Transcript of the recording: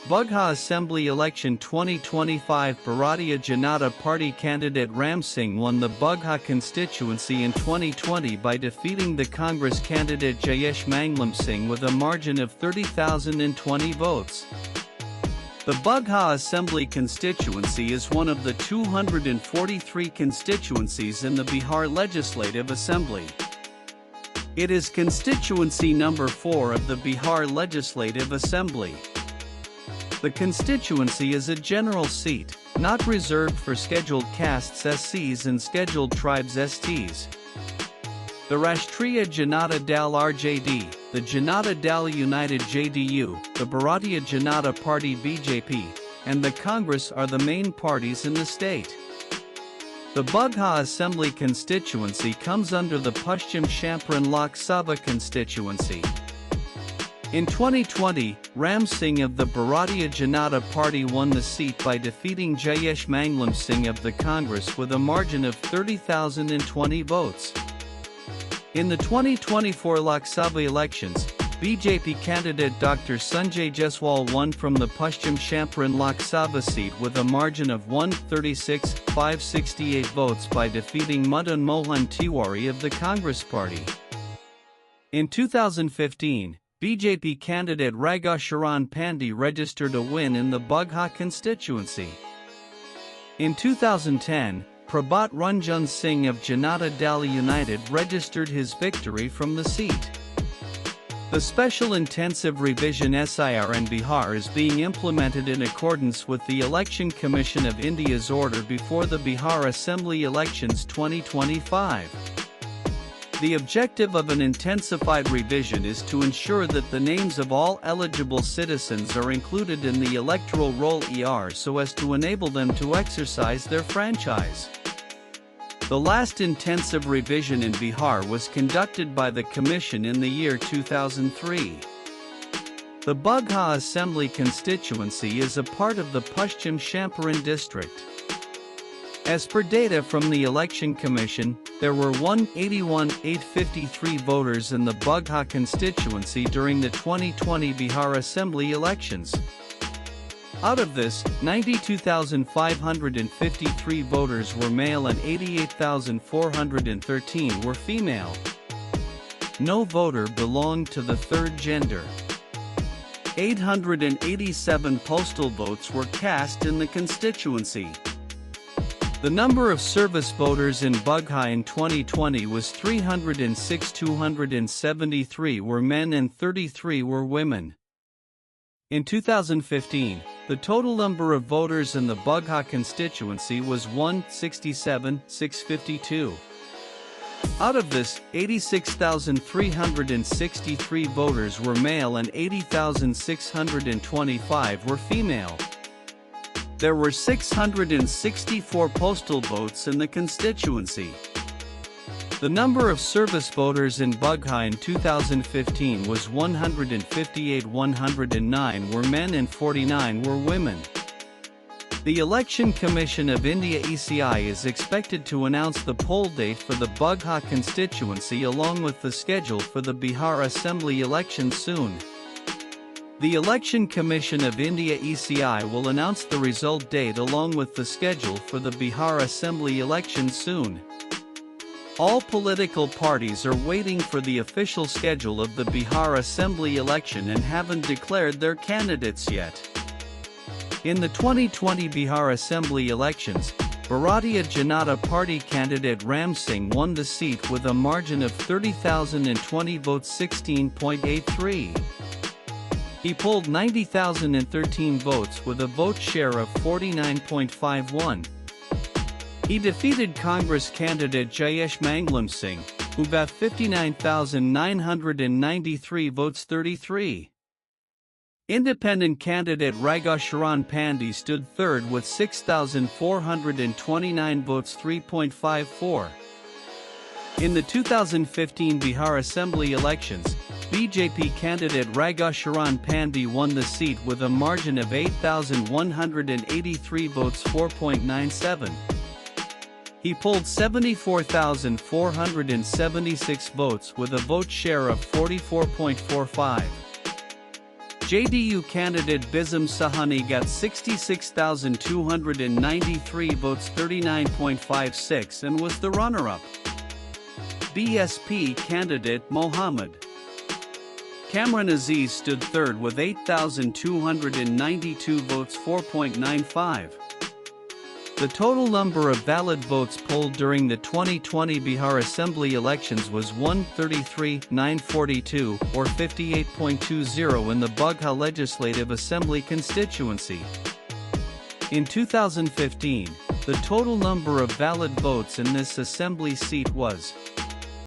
Bagaha Assembly Election 2025 Bharatiya Janata Party candidate Ram Singh won the Bagaha constituency in 2020 by defeating the Congress candidate Jayesh Manglam Singh with a margin of 30,020 votes. The Bagaha Assembly constituency is one of the 243 constituencies in the Bihar Legislative Assembly. It is constituency number 4 of the Bihar Legislative Assembly. The constituency is a general seat, not reserved for scheduled castes SCs and scheduled tribes STs. The Rashtriya Janata Dal RJD, the Janata Dal United JDU, the Bharatiya Janata Party BJP, and the Congress are the main parties in the state. The Bagaha Assembly constituency comes under the Paschim Champaran Lok Sabha constituency. In 2020, Ram Singh of the Bharatiya Janata Party won the seat by defeating Jayesh Manglam Singh of the Congress with a margin of 30,020 votes. In the 2024 Lok Sabha elections, BJP candidate Dr. Sanjay Jaiswal won from the Paschim Champaran Lok Sabha seat with a margin of 136,568 votes by defeating Madan Mohan Tiwari of the Congress Party. In 2015, BJP candidate Ragha Sharan Pandey registered a win in the Bagaha constituency. In 2010, Prabhat Ranjan Singh of Janata Dal United registered his victory from the seat. The Special Intensive Revision SIR in Bihar is being implemented in accordance with the Election Commission of India's order before the Bihar Assembly Elections 2025. The objective of an intensified revision is to ensure that the names of all eligible citizens are included in the electoral roll so as to enable them to exercise their franchise. The last intensive revision in Bihar was conducted by the Commission in the year 2003. The Bagaha Assembly constituency is a part of the Paschim Champaran district. As per data from the Election Commission, there were 181,853 voters in the Bagaha constituency during the 2020 Bihar Assembly elections. Out of this, 92,553 voters were male and 88,413 were female. No voter belonged to the third gender. 887 postal votes were cast in the constituency. The number of service voters in Bagaha in 2020 was 306. 273 were men and 33 were women. In 2015, the total number of voters in the Bagaha constituency was 167,652. Out of this, 86,363 voters were male and 80,625 were female. There were 664 postal votes in the constituency. The number of service voters in Bagaha in 2015 was 158. 109 were men and 49 were women. The Election Commission of India (ECI) is expected to announce the poll date for the Bagaha constituency along with the schedule for the Bihar Assembly election soon. The Election Commission of India (ECI) will announce the result date along with the schedule for the Bihar Assembly election soon. All political parties are waiting for the official schedule of the Bihar Assembly election and haven't declared their candidates yet. In the 2020 Bihar Assembly elections, Bharatiya Janata Party candidate Ram Singh won the seat with a margin of 30,020 votes 16.83. He polled 90,013 votes with a vote share of 49.51. He defeated Congress candidate Jayesh Manglam Singh, who got 59,993 votes 33. Independent candidate Ragha Sharan Pandey stood third with 6,429 votes 3.54. In the 2015 Bihar Assembly elections, BJP candidate Ragha Sharan Pandey won the seat with a margin of 8,183 votes 4.97. He polled 74,476 votes with a vote share of 44.45. JDU candidate Bizum Sahani got 66,293 votes, 39.56, and was the runner-up. BSP candidate Mohammed Kamran Aziz stood third with 8,292 votes, 4.95. The total number of valid votes polled during the 2020 Bihar Assembly elections was 133,942, or 58.20 in the Bagaha Legislative Assembly constituency. In 2015, the total number of valid votes in this assembly seat was